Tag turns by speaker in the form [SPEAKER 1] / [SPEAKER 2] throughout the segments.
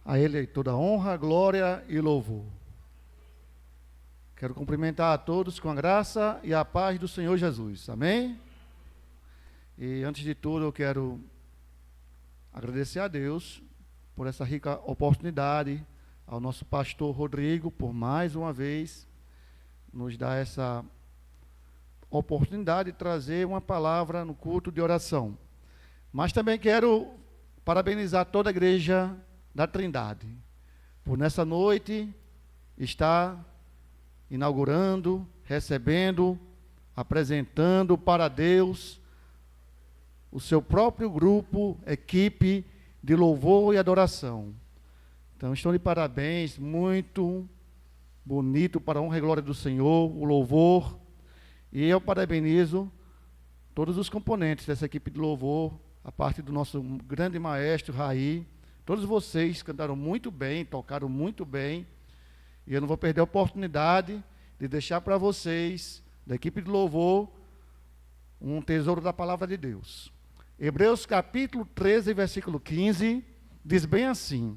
[SPEAKER 1] A Ele toda honra, glória e louvor. Quero cumprimentar a todos com a graça e a paz do Senhor Jesus. Amém? E antes de tudo eu quero agradecer a Deus por essa rica oportunidade, ao nosso pastor Rodrigo, por mais uma vez nos dar essa oportunidade de trazer uma palavra no culto de oração. Mas também quero parabenizar toda a igreja da Trindade, por nessa noite estar inaugurando, recebendo, apresentando para Deus o seu próprio grupo, equipe de louvor e adoração. Então, estão de parabéns, muito bonito, para a honra e glória do Senhor, o louvor. E eu parabenizo todos os componentes dessa equipe de louvor, a parte do nosso grande maestro, Raí. Todos vocês cantaram muito bem, tocaram muito bem. E eu não vou perder a oportunidade de deixar para vocês, da equipe de louvor, um tesouro da palavra de Deus. Hebreus capítulo 13, versículo 15, diz bem assim: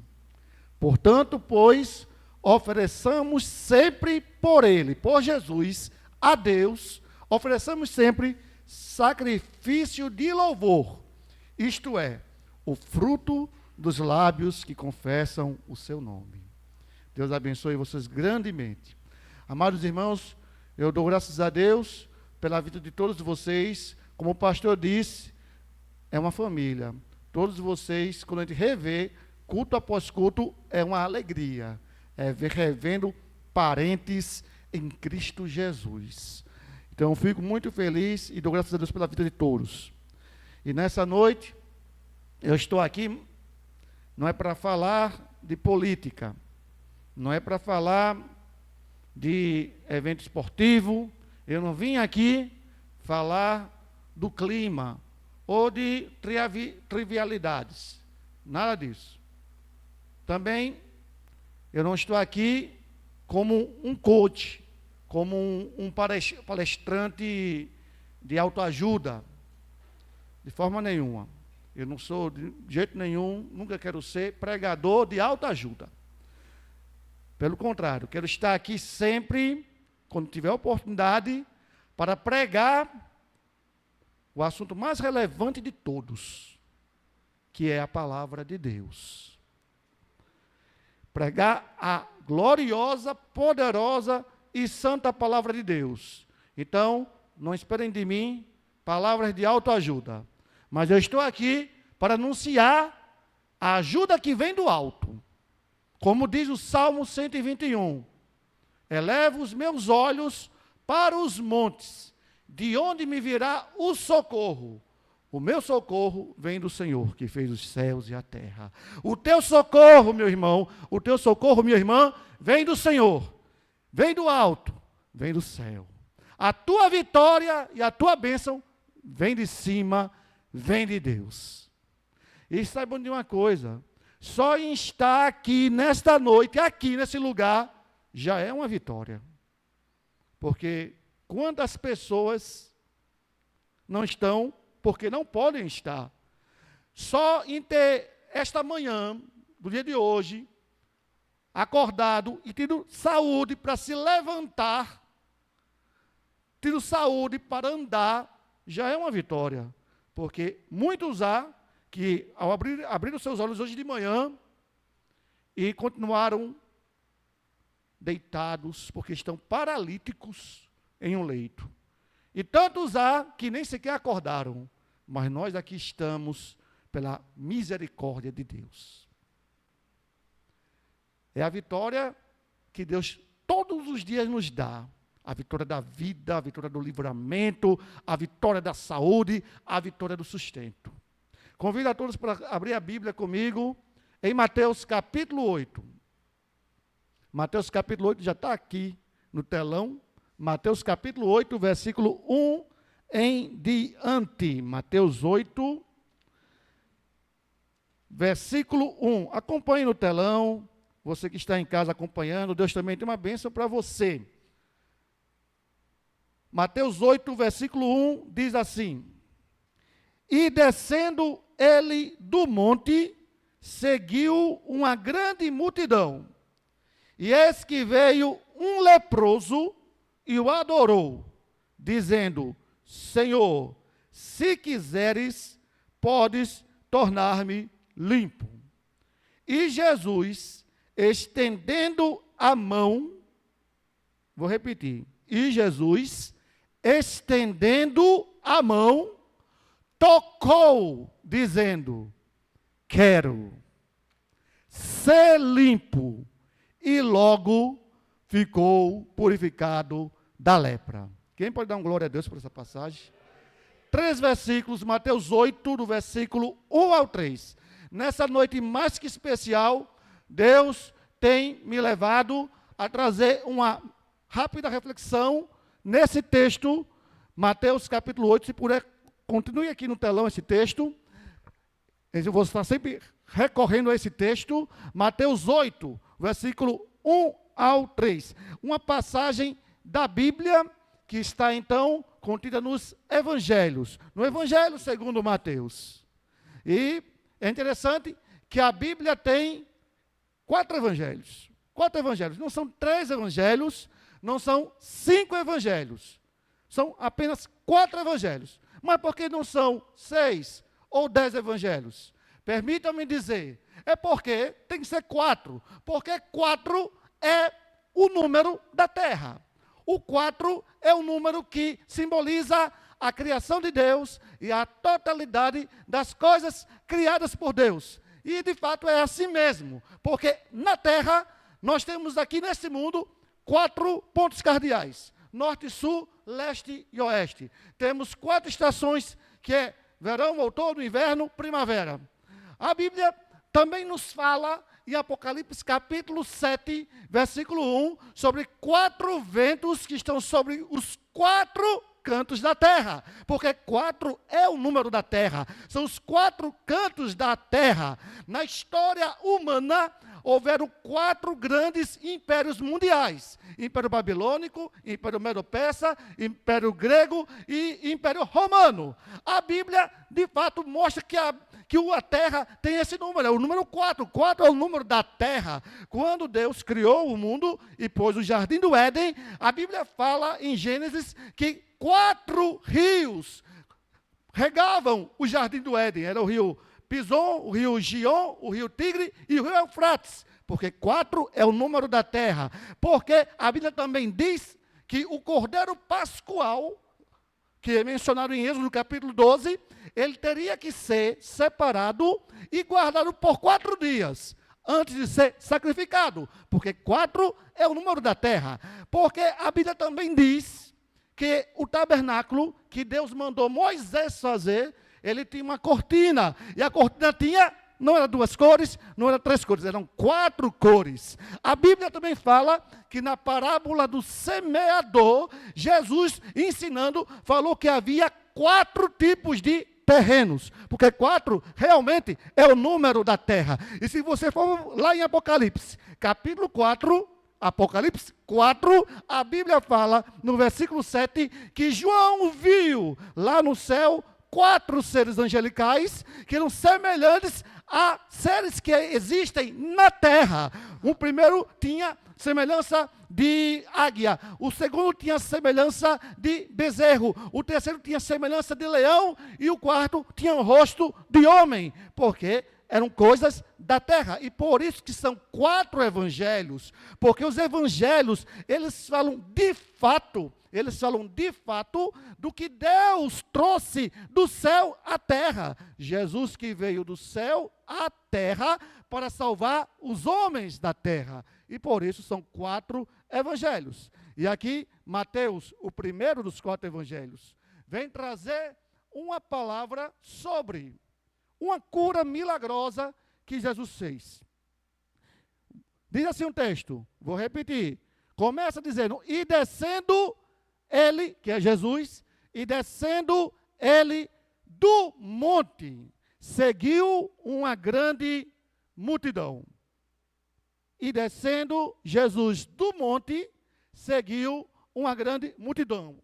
[SPEAKER 1] portanto, pois, ofereçamos sempre por Ele, por Jesus, a Deus, ofereçamos sempre sacrifício de louvor, isto é, o fruto dos lábios que confessam o seu nome. Deus abençoe vocês grandemente. Amados irmãos, eu dou graças a Deus pela vida de todos vocês. Como o pastor disse, é uma família. Todos vocês, quando a gente revê, culto após culto, é uma alegria. É ver revendo parentes em Cristo Jesus. Então, eu fico muito feliz e dou graças a Deus pela vida de todos. E nessa noite, eu estou aqui, não é para falar de política, não é para falar de evento esportivo, eu não vim aqui falar do clima ou de trivialidades, nada disso. Também eu não estou aqui como um coach, como um palestrante de autoajuda, de forma nenhuma. Eu não sou, de jeito nenhum, nunca quero ser pregador de autoajuda. Pelo contrário, quero estar aqui sempre, quando tiver oportunidade, para pregar o assunto mais relevante de todos, que é a palavra de Deus. Pregar a gloriosa, poderosa e santa palavra de Deus. Então, não esperem de mim palavras de autoajuda. Mas eu estou aqui para anunciar a ajuda que vem do alto. Como diz o Salmo 121, elevo os meus olhos para os montes, de onde me virá o socorro. O meu socorro vem do Senhor, que fez os céus e a terra. O teu socorro, meu irmão, o teu socorro, minha irmã, vem do Senhor, vem do alto, vem do céu. A tua vitória e a tua bênção vem de cima, vem de Deus. E saibam de uma coisa, só em estar aqui nesta noite, aqui nesse lugar, já é uma vitória. Porque quantas pessoas não estão porque não podem estar? Só em ter esta manhã, do dia de hoje, acordado e tido saúde para se levantar, tido saúde para andar, já é uma vitória. Porque muitos há que, ao abrir os seus olhos hoje de manhã, e continuaram deitados, porque estão paralíticos em um leito. E tantos há que nem sequer acordaram, mas nós aqui estamos pela misericórdia de Deus. É a vitória que Deus todos os dias nos dá. A vitória da vida, a vitória do livramento, a vitória da saúde, a vitória do sustento. Convido a todos para abrir a Bíblia comigo em Mateus capítulo 8. Mateus capítulo 8 já está aqui no telão. Mateus capítulo 8, versículo 1 em diante. Mateus 8, versículo 1. Acompanhe no telão. Você que está em casa acompanhando, Deus também tem uma bênção para você. Mateus 8, versículo 1, diz assim: e descendo ele do monte, seguiu uma grande multidão. E eis que veio um leproso e o adorou, dizendo: Senhor, se quiseres, podes tornar-me limpo. E Jesus, estendendo a mão, vou repetir, e Jesus, estendendo a mão, tocou, dizendo: quero ser limpo. E logo ficou purificado da lepra. Quem pode dar um glória a Deus por essa passagem? 3 versículos, Mateus 8, do versículo 1 ao 3. Nessa noite mais que especial, Deus tem me levado a trazer uma rápida reflexão nesse texto, Mateus capítulo 8, se puder, continue aqui no telão esse texto. Eu vou estar sempre recorrendo a esse texto, Mateus 8, versículo 1 ao 3. Uma passagem da Bíblia que está, então, contida nos Evangelhos. No Evangelho segundo Mateus. E é interessante que a Bíblia tem 4 evangelhos. 4 evangelhos. Não são 3 evangelhos, não são 5 evangelhos. São apenas 4 evangelhos. Mas por que não são 6 ou 10 evangelhos? Permitam-me dizer, é porque tem que ser 4. Porque 4 é o número da terra. O 4 é o número que simboliza a criação de Deus e a totalidade das coisas criadas por Deus. E de fato é assim mesmo, porque na terra nós temos aqui nesse mundo 4 pontos cardeais: norte, sul, leste e oeste. Temos 4 estações, que é verão, outono, inverno, primavera. A Bíblia também nos fala em Apocalipse capítulo 7, versículo 1, sobre 4 ventos que estão sobre os 4 cantos da terra, porque 4 é o número da terra, são os 4 cantos da terra. Na história humana, houveram 4 grandes impérios mundiais: Império Babilônico, Império Medo-Persa, Império Grego e Império Romano. A Bíblia, de fato, mostra que a terra tem esse número, é o número 4. 4 é o número da terra. Quando Deus criou o mundo e pôs o jardim do Éden, a Bíblia fala em Gênesis que 4 rios regavam o jardim do Éden. Era o rio Pison, o rio Gion, o rio Tigre e o rio Eufrates. Porque 4 é o número da terra. Porque a Bíblia também diz que o Cordeiro Pascual, que é mencionado em Êxodo capítulo 12, ele teria que ser separado e guardado por 4 dias, antes de ser sacrificado, porque 4 é o número da terra. Porque a Bíblia também diz que o tabernáculo que Deus mandou Moisés fazer, ele tinha uma cortina, e a cortina tinha, não era 2 cores, não era 3 cores, eram 4 cores. A Bíblia também fala que na parábola do semeador, Jesus ensinando, falou que havia 4 tipos de terrenos, porque 4 realmente é o número da terra. E se você for lá em Apocalipse, capítulo 4, Apocalipse 4, a Bíblia fala no versículo 7 que João viu lá no céu 4 seres angelicais que eram semelhantes a seres que existem na terra. O primeiro tinha semelhança de águia, o segundo tinha semelhança de bezerro, o terceiro tinha semelhança de leão e o quarto tinha um rosto de homem, porque eram coisas da terra. E por isso que são 4 evangelhos, porque os evangelhos, eles falam de fato do que Deus trouxe do céu à terra. Jesus que veio do céu à terra para salvar os homens da terra. E por isso são 4 evangelhos. E aqui, Mateus, o primeiro dos 4 evangelhos, vem trazer uma palavra sobre uma cura milagrosa que Jesus fez. Diz assim um texto, vou repetir. Começa dizendo: e descendo ele, que é Jesus, e descendo ele do monte, seguiu uma grande multidão. E descendo Jesus do monte, seguiu uma grande multidão.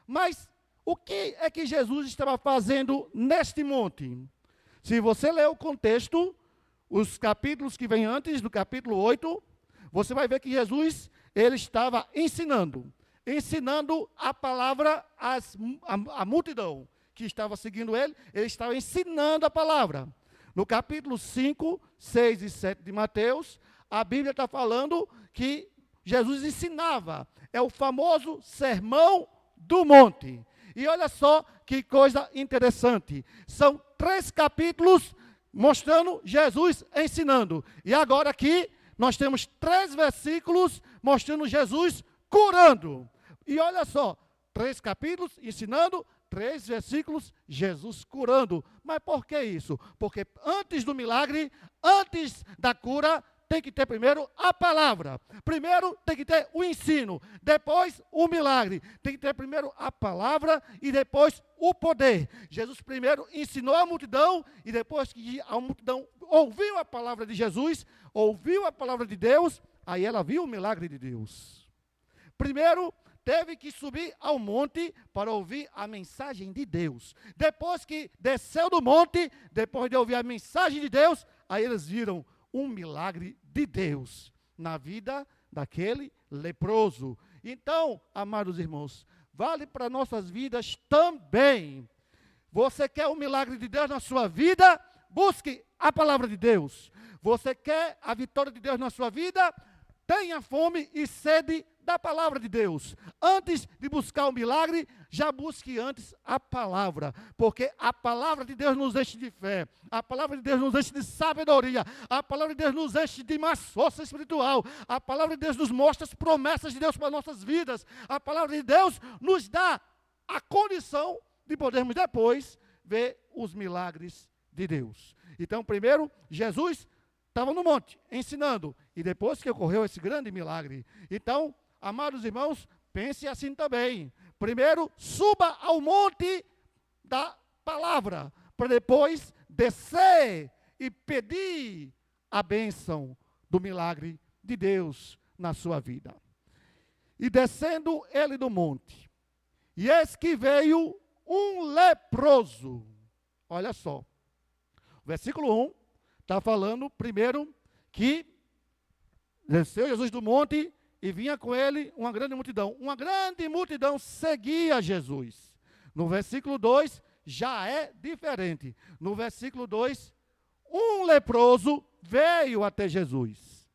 [SPEAKER 1] Mas o que é que Jesus estava fazendo neste monte? Se você ler o contexto, os capítulos que vêm antes do capítulo 8, você vai ver que Jesus, ele estava ensinando a palavra à multidão que estava seguindo ele estava ensinando a palavra. No capítulo 5, 6 e 7 de Mateus, a Bíblia está falando que Jesus ensinava, é o famoso Sermão do Monte. E olha só que coisa interessante, são 3 capítulos mostrando Jesus ensinando. E agora aqui, nós temos 3 versículos mostrando Jesus curando. E olha só, 3 capítulos ensinando, 3 versículos, Jesus curando. Mas por que isso? Porque antes do milagre, antes da cura, tem que ter primeiro a palavra. Primeiro tem que ter o ensino, depois o milagre. Tem que ter primeiro a palavra e depois o poder. Jesus primeiro ensinou a multidão e depois que a multidão ouviu a palavra de Jesus, ouviu a palavra de Deus, aí ela viu o milagre de Deus. Primeiro, teve que subir ao monte para ouvir a mensagem de Deus. Depois que desceu do monte, depois de ouvir a mensagem de Deus, aí eles viram um milagre de Deus na vida daquele leproso. Então, amados irmãos, vale para nossas vidas também. Você quer o milagre de Deus na sua vida? Busque a palavra de Deus. Você quer a vitória de Deus na sua vida? Tenha fome e sede da palavra de Deus. Antes de buscar o milagre, já busque antes a palavra, porque a palavra de Deus nos enche de fé, a palavra de Deus nos enche de sabedoria, a palavra de Deus nos enche de mais força espiritual, a palavra de Deus nos mostra as promessas de Deus para nossas vidas, a palavra de Deus nos dá a condição de podermos depois ver os milagres de Deus. Então, primeiro, Jesus estava no monte, ensinando, e depois que ocorreu esse grande milagre. Então, amados irmãos, pense assim também. Primeiro, suba ao monte da palavra, para depois descer e pedir a bênção do milagre de Deus na sua vida. E descendo ele do monte, e eis que veio um leproso. Olha só, o versículo 1 está falando primeiro que desceu Jesus do monte e vinha com ele uma grande multidão. Uma grande multidão seguia Jesus. No versículo 2 já é diferente. No versículo 2, um leproso veio até Jesus.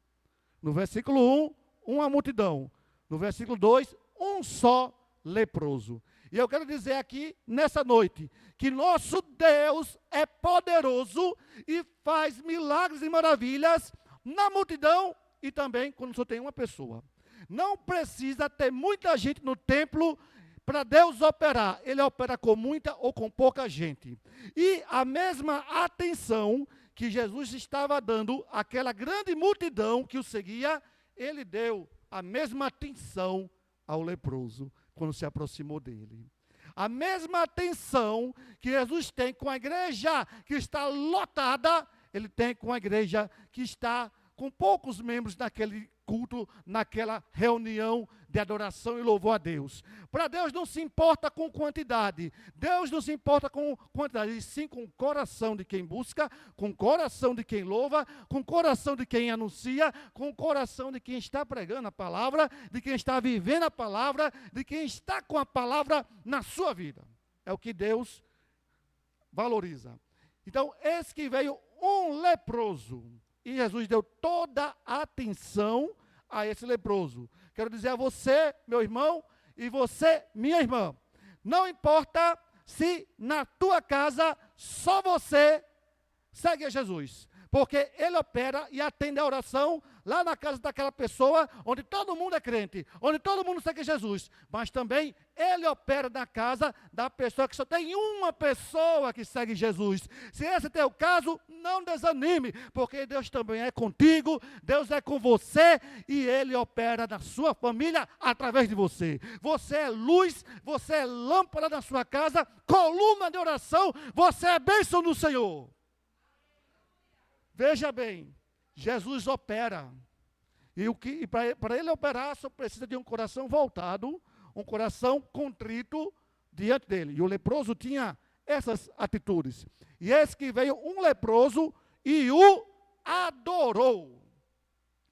[SPEAKER 1] No versículo 1, uma multidão. No versículo 2, um só leproso. E eu quero dizer aqui, nessa noite, que nosso Deus é poderoso e faz milagres e maravilhas na multidão e também quando só tem uma pessoa. Não precisa ter muita gente no templo para Deus operar. Ele opera com muita ou com pouca gente. E a mesma atenção que Jesus estava dando àquela grande multidão que o seguia, ele deu a mesma atenção ao leproso quando se aproximou dele. A mesma atenção que Jesus tem com a igreja que está lotada, ele tem com a igreja que está com poucos membros naquele culto, naquela reunião de adoração e louvor a Deus. Para Deus não se importa com quantidade, Deus não se importa com quantidade, e sim com o coração de quem busca, com o coração de quem louva, com o coração de quem anuncia, com o coração de quem está pregando a palavra, de quem está vivendo a palavra, de quem está com a palavra na sua vida. É o que Deus valoriza. Então, eis que veio um leproso, e Jesus deu toda a atenção a esse leproso. Quero dizer a você, meu irmão, e você, minha irmã, não importa se na tua casa só você segue a Jesus, porque ele opera e atende a oração lá na casa daquela pessoa onde todo mundo é crente, onde todo mundo segue Jesus, mas também ele opera na casa da pessoa que só tem uma pessoa que segue Jesus. Se esse é o teu caso, não desanime, porque Deus também é contigo, Deus é com você e ele opera na sua família através de você. Você é luz, você é lâmpada na sua casa, coluna de oração, você é bênção do Senhor. Veja bem, Jesus opera. E para ele operar, só precisa de um coração voltado, um coração contrito diante dele. E o leproso tinha essas atitudes. E eis que veio um leproso e o adorou.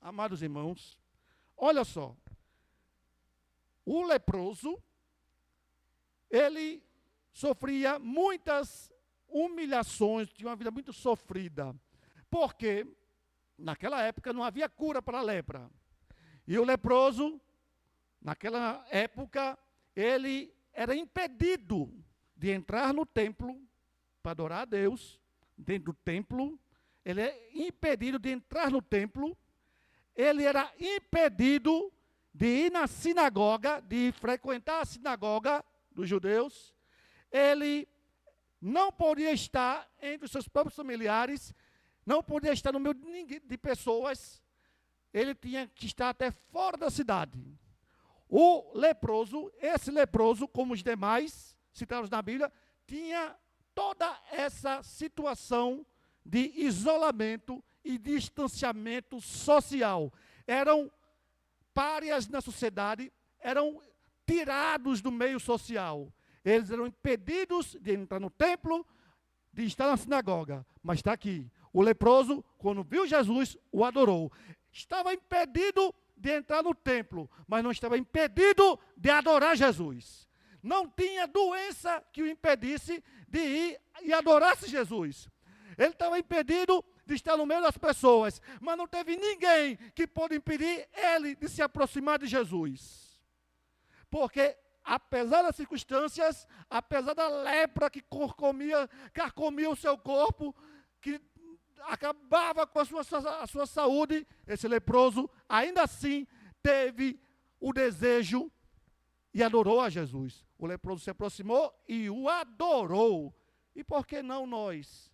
[SPEAKER 1] Amados irmãos, olha só. O leproso, ele sofria muitas humilhações, tinha uma vida muito sofrida, porque naquela época não havia cura para a lepra. E o leproso, naquela época, ele era impedido de entrar no templo para adorar a Deus, dentro do templo. Ele é impedido de entrar no templo. Ele era impedido de ir na sinagoga, de frequentar a sinagoga dos judeus. Ele não podia estar entre os seus próprios familiares, não podia estar no meio de pessoas. Ele tinha que estar até fora da cidade. O leproso, esse leproso, como os demais citados na Bíblia, tinha toda essa situação de isolamento e distanciamento social. Eram párias na sociedade, eram tirados do meio social. Eles eram impedidos de entrar no templo, de estar na sinagoga. Mas está aqui, o leproso, quando viu Jesus, o adorou. Estava impedido de entrar no templo, mas não estava impedido de adorar Jesus. Não tinha doença que o impedisse de ir e adorasse Jesus. Ele estava impedido de estar no meio das pessoas, mas não teve ninguém que pôde impedir ele de se aproximar de Jesus. Porque, apesar das circunstâncias, apesar da lepra que carcomia o seu corpo, que acabava com a sua saúde, esse leproso, ainda assim, teve o desejo e adorou a Jesus. O leproso se aproximou e o adorou. E por que não nós?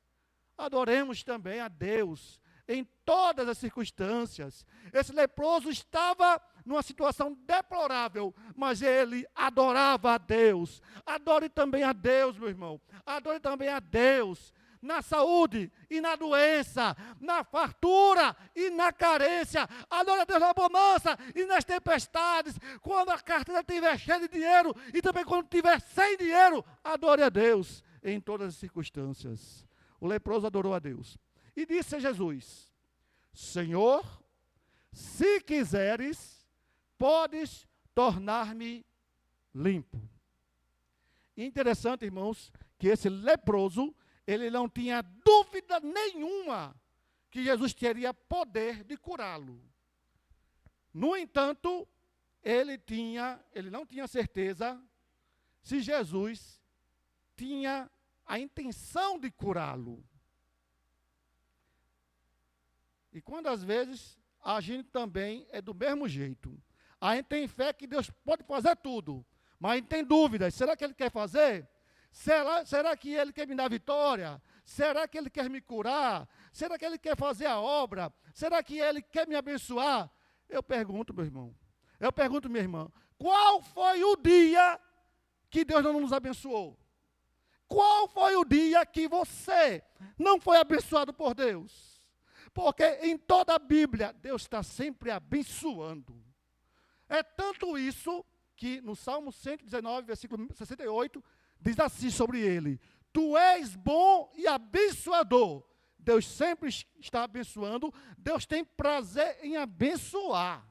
[SPEAKER 1] Adoremos também a Deus em todas as circunstâncias. Esse leproso estava numa situação deplorável, mas ele adorava a Deus. Adore também a Deus, meu irmão. Adore também a Deus na saúde e na doença, na fartura e na carência. Adore a Deus na bonança e nas tempestades. Quando a carteira estiver cheia de dinheiro e também quando estiver sem dinheiro, adore a Deus em todas as circunstâncias. O leproso adorou a Deus. E disse a Jesus: Senhor, se quiseres, podes tornar-me limpo. Interessante, irmãos, que esse leproso, ele não tinha dúvida nenhuma que Jesus teria poder de curá-lo. No entanto, ele não tinha certeza se Jesus tinha a intenção de curá-lo. E quando às vezes a gente também é do mesmo jeito. A gente tem fé que Deus pode fazer tudo, mas a gente tem dúvidas. Será que Ele quer fazer? Será que Ele quer me dar vitória? Será que Ele quer me curar? Será que Ele quer fazer a obra? Será que Ele quer me abençoar? Eu pergunto, meu irmão. Eu pergunto, minha irmã. Qual foi o dia que Deus não nos abençoou? Qual foi o dia que você não foi abençoado por Deus? Porque em toda a Bíblia, Deus está sempre abençoando. É tanto isso que no Salmo 119, versículo 68, diz assim sobre ele: Tu és bom e abençoador. Deus sempre está abençoando. Deus tem prazer em abençoar.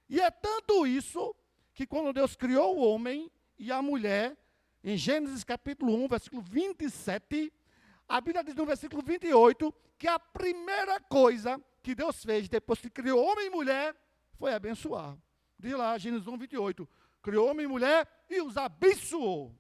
[SPEAKER 1] E é tanto isso que quando Deus criou o homem e a mulher, em Gênesis capítulo 1, versículo 27, a Bíblia diz no versículo 28, que a primeira coisa que Deus fez depois que criou homem e mulher, foi abençoar. Diz lá, Gênesis 1, 28, criou homem e mulher e os abençoou.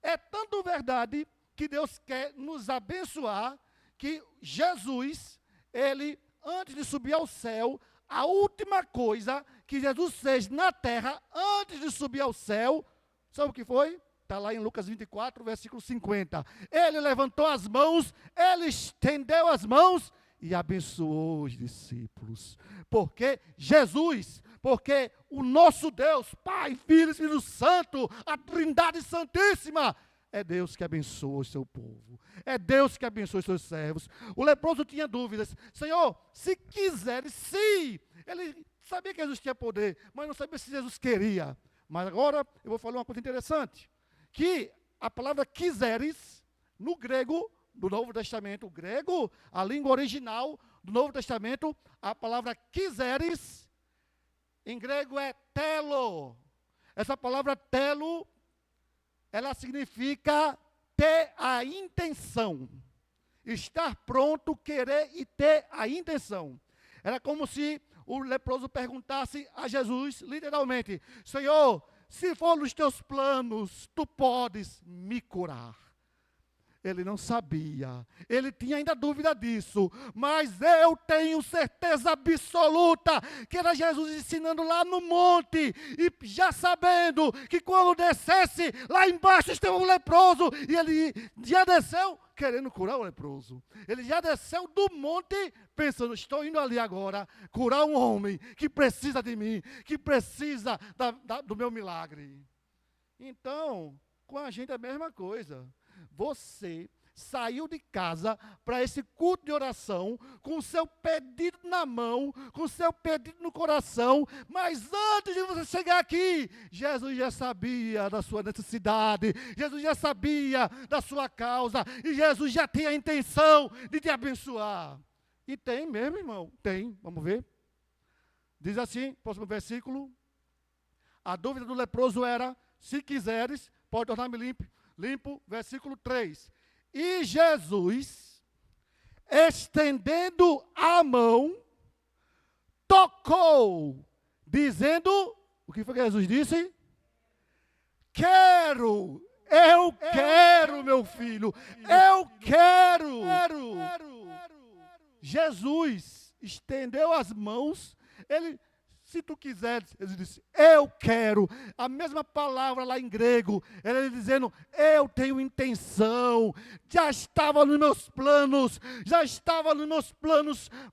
[SPEAKER 1] É tanto verdade que Deus quer nos abençoar, que Jesus, ele, antes de subir ao céu, a última coisa que Jesus fez na terra, antes de subir ao céu, sabe o que foi? Está lá em Lucas 24, versículo 50. Ele levantou as mãos, ele estendeu as mãos e abençoou os discípulos. Porque Jesus, porque o nosso Deus, Pai, Filho e Espírito Santo, a Trindade Santíssima, é Deus que abençoa o seu povo. É Deus que abençoa os seus servos. O leproso tinha dúvidas. Senhor, se quiseres, se. Ele sabia que Jesus tinha poder, mas não sabia se Jesus queria. Mas agora eu vou falar uma coisa interessante. Que a palavra quiseres, no grego, do Novo Testamento, o grego, a língua original do Novo Testamento, a palavra quiseres, em grego é telo. Essa palavra telo, ela significa ter a intenção. Estar pronto, querer e ter a intenção. Era como se o leproso perguntasse a Jesus, literalmente, Senhor, se for nos teus planos, tu podes me curar. Ele não sabia, ele tinha ainda dúvida disso, mas eu tenho certeza absoluta que era Jesus ensinando lá no monte, e já sabendo que quando descesse, lá embaixo estava um leproso, e ele já desceu querendo curar o leproso. Ele já desceu do monte pensando, estou indo ali agora curar um homem que precisa de mim, que precisa do meu milagre. Então, com a gente é a mesma coisa. Você saiu de casa para esse culto de oração com o seu pedido na mão, com o seu pedido no coração, mas antes de você chegar aqui, Jesus já sabia da sua necessidade, Jesus já sabia da sua causa, e Jesus já tinha a intenção de te abençoar. E tem mesmo, irmão, tem, vamos ver. Diz assim, próximo versículo, a dúvida do leproso era, se quiseres, pode tornar-me limpo, versículo 3. E Jesus, estendendo a mão, tocou, dizendo, o que foi que Jesus disse? Eu quero, meu filho, eu quero. Jesus estendeu as mãos, se tu quiseres, ele disse, eu quero. A mesma palavra lá em grego, ele dizendo, eu tenho intenção, já estava nos meus planos,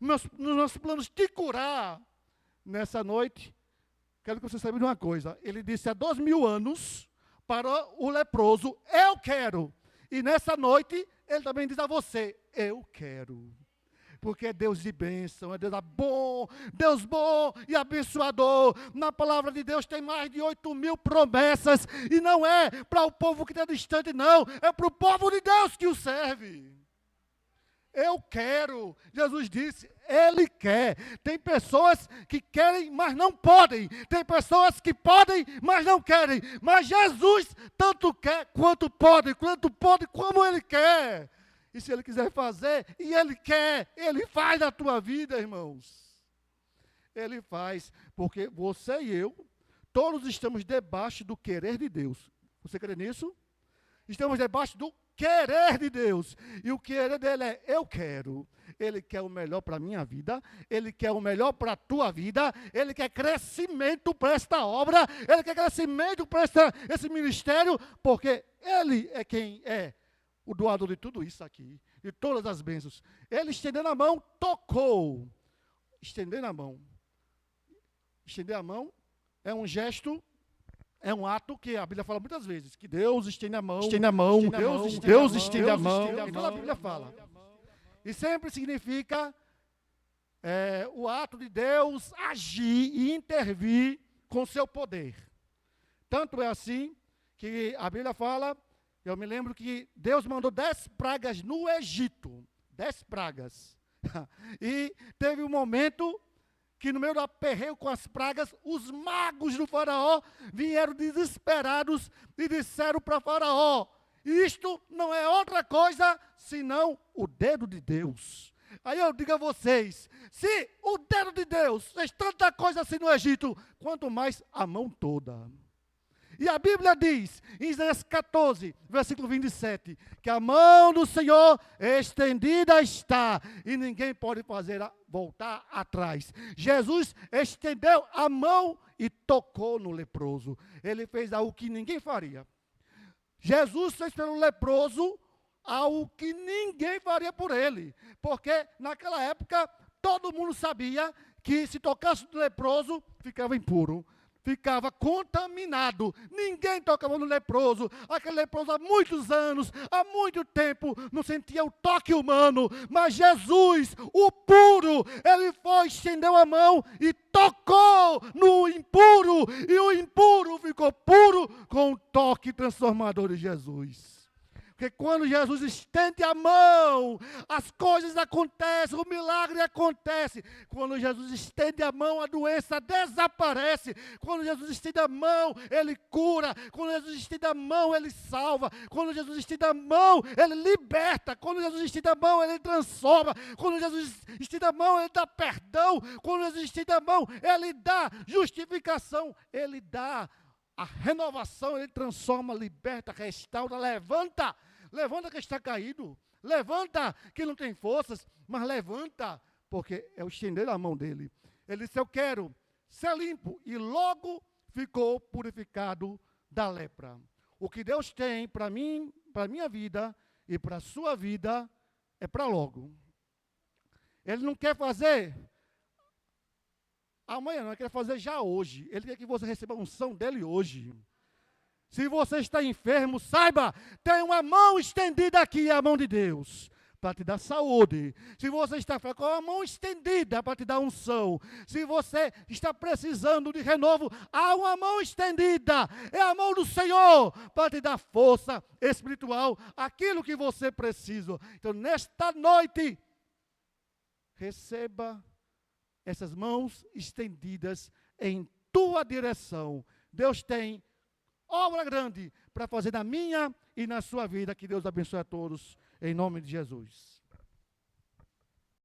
[SPEAKER 1] nos meus planos te curar. Nessa noite, quero que você saiba de uma coisa, ele disse há 2000 anos para o leproso, eu quero. E nessa noite, ele também diz a você, eu quero. Porque é Deus de bênção, é Deus bom e abençoador. Na palavra de Deus tem mais de 8.000 promessas, e não é para o povo que está distante, não, é para o povo de Deus que o serve. Eu quero, Jesus disse, Ele quer. Tem pessoas que querem, mas não podem. Tem pessoas que podem, mas não querem. Mas Jesus tanto quer quanto pode, como Ele quer. E se Ele quiser fazer, e Ele quer, Ele faz na tua vida, irmãos. Ele faz, porque você e eu, todos estamos debaixo do querer de Deus. Você crê nisso? Estamos debaixo do querer de Deus. E o querer dele é, eu quero. Ele quer o melhor para a minha vida, Ele quer o melhor para a tua vida, Ele quer crescimento para esta obra, Ele quer crescimento para esse ministério, porque Ele é quem é o doador de tudo isso aqui, de todas as bênçãos. Ele estendendo a mão, tocou. Estender a mão. Estender a mão é um gesto, é um ato que a Bíblia fala muitas vezes, que Deus estende a mão, Deus estende a mão, então a Bíblia fala. E sempre significa o ato de Deus agir e intervir com seu poder. Tanto é assim que a Bíblia fala. Eu me lembro que Deus mandou 10 pragas no Egito. 10 pragas. E teve um momento que no meio do aperreio com as pragas, os magos do faraó vieram desesperados e disseram para faraó, isto não é outra coisa senão o dedo de Deus. Aí eu digo a vocês, se o dedo de Deus fez tanta coisa assim no Egito, quanto mais a mão toda. E a Bíblia diz, em Isaías 14, versículo 27, que a mão do Senhor estendida está, e ninguém pode fazer voltar atrás. Jesus estendeu a mão e tocou no leproso. Ele fez algo que ninguém faria. Jesus fez pelo leproso algo que ninguém faria por ele. Porque naquela época, todo mundo sabia que se tocasse no leproso, ficava impuro. Ficava contaminado, ninguém tocava no leproso, aquele leproso há muitos anos, há muito tempo, não sentia o toque humano, mas Jesus, o puro, ele foi, estendeu a mão e tocou no impuro, e o impuro ficou puro com o toque transformador de Jesus. Porque quando Jesus estende a mão, as coisas acontecem, o milagre acontece. Quando Jesus estende a mão, a doença desaparece. Quando Jesus estende a mão, Ele cura. Quando Jesus estende a mão, Ele salva. Quando Jesus estende a mão, Ele liberta. Quando Jesus estende a mão, Ele transforma. Quando Jesus estende a mão, Ele dá perdão. Quando Jesus estende a mão, Ele dá justificação. Ele dá a renovação, Ele transforma, liberta, restaura, levanta. Levanta que está caído. Levanta que não tem forças, mas levanta, porque é o estender a mão dele. Ele disse, eu quero ser limpo. E logo ficou purificado da lepra. O que Deus tem para mim, para a minha vida e para a sua vida, é para logo. Ele não quer fazer amanhã, não, Ele quer fazer já hoje. Ele quer que você receba a unção dele hoje. Se você está enfermo, saiba, tem uma mão estendida aqui, é a mão de Deus, para te dar saúde. Se você está fraco, há uma mão estendida para te dar unção. Se você está precisando de renovo, há uma mão estendida, é a mão do Senhor, para te dar força espiritual, aquilo que você precisa. Então, nesta noite, receba essas mãos estendidas em tua direção. Deus tem obra grande para fazer na minha e na sua vida. Que Deus abençoe a todos, em nome de Jesus.